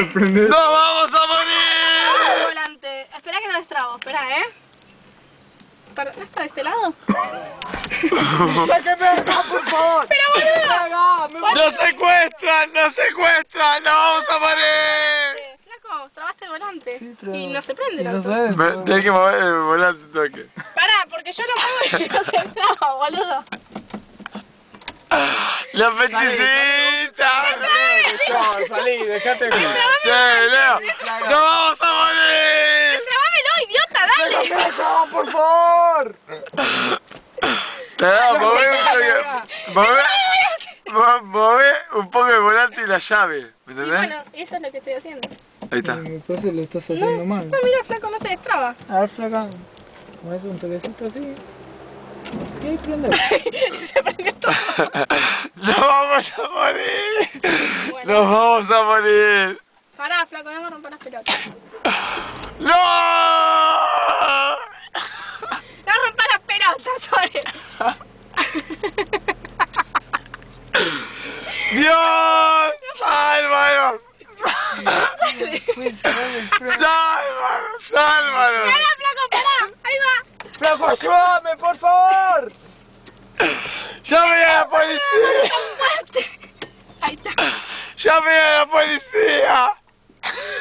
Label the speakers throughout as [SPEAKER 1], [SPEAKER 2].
[SPEAKER 1] ¡No vamos a morir!
[SPEAKER 2] Volante. Espera que no destrabo. Espera, ¿no está de este lado?
[SPEAKER 3] ¡Sáqueme acá, por favor!
[SPEAKER 2] ¡Pero boludo!
[SPEAKER 1] ¡Nos secuestran! ¡Nos secuestran! ¡No vamos a morir!
[SPEAKER 2] Flaco, trabaste el volante.
[SPEAKER 3] Sí,
[SPEAKER 2] y no se prende el
[SPEAKER 3] no
[SPEAKER 2] auto.
[SPEAKER 3] sabes.
[SPEAKER 1] Tenés que mover el volante un toque.
[SPEAKER 2] Pará, porque yo no muevo y no se traba, boludo.
[SPEAKER 1] ¡La peticita!
[SPEAKER 3] Salí, dejate.
[SPEAKER 1] ¡Sí, Leo! ¡No vamos a morir!
[SPEAKER 2] ¡Trabámelo, idiota, dale!
[SPEAKER 3] ¡No, por favor!
[SPEAKER 1] Move un poco el volante y la llave, ¿me
[SPEAKER 2] Y
[SPEAKER 1] entendés?
[SPEAKER 2] bueno, eso es lo que estoy haciendo.
[SPEAKER 1] Ahí está.
[SPEAKER 3] Me parece que lo estás haciendo mal.
[SPEAKER 2] No, mira, flaco, no se destraba.
[SPEAKER 3] A ver, flaca. Me haces un toquecito así. Y ahí prende.
[SPEAKER 2] Se prendió todo.
[SPEAKER 1] ¡No vamos a morir!
[SPEAKER 2] Bueno.
[SPEAKER 1] ¡Nos vamos a morir!
[SPEAKER 2] Pará, flaco, no me rompas las pelotas.
[SPEAKER 1] ¡No!
[SPEAKER 2] No rompas las pelotas, Sole.
[SPEAKER 1] ¡Dios! ¡Sálvanos!
[SPEAKER 3] Pues, flaco.
[SPEAKER 1] ¡Sálvanos! ¡Sálvanos!
[SPEAKER 2] Pará, flaco, pará. Ahí va.
[SPEAKER 3] ¡Flaco, ayúdame, por favor!
[SPEAKER 1] ¡Llame a la policía!
[SPEAKER 2] Ahí está.
[SPEAKER 1] ¡Llame a la policía!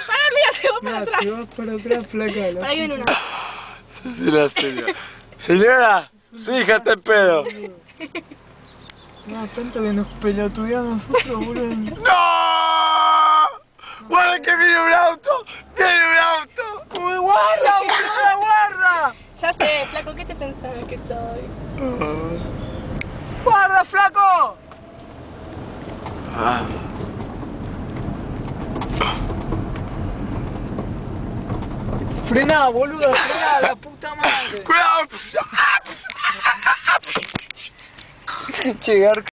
[SPEAKER 2] Pará, mira, te voy para
[SPEAKER 3] Mira,
[SPEAKER 2] atrás.
[SPEAKER 3] te vas para atrás, flaca.
[SPEAKER 2] Por ahí viene una.
[SPEAKER 1] Cecilia, señora. Señora, su hija está en pedo.
[SPEAKER 3] No, tanto que nos pelotudeamos nosotros, boludo.
[SPEAKER 1] ¡No! ¡Guarda que viene un auto! ¡Viene un auto!
[SPEAKER 3] ¡Uy, guarda, boludo, guarda!
[SPEAKER 2] Ya sé, flaco, ¿qué te pensabas que soy?
[SPEAKER 3] ¡Guarda, flaco!
[SPEAKER 1] Ah.
[SPEAKER 3] Frená, boludo, frená, la puta madre.
[SPEAKER 1] ¡Cuidado!
[SPEAKER 3] Che,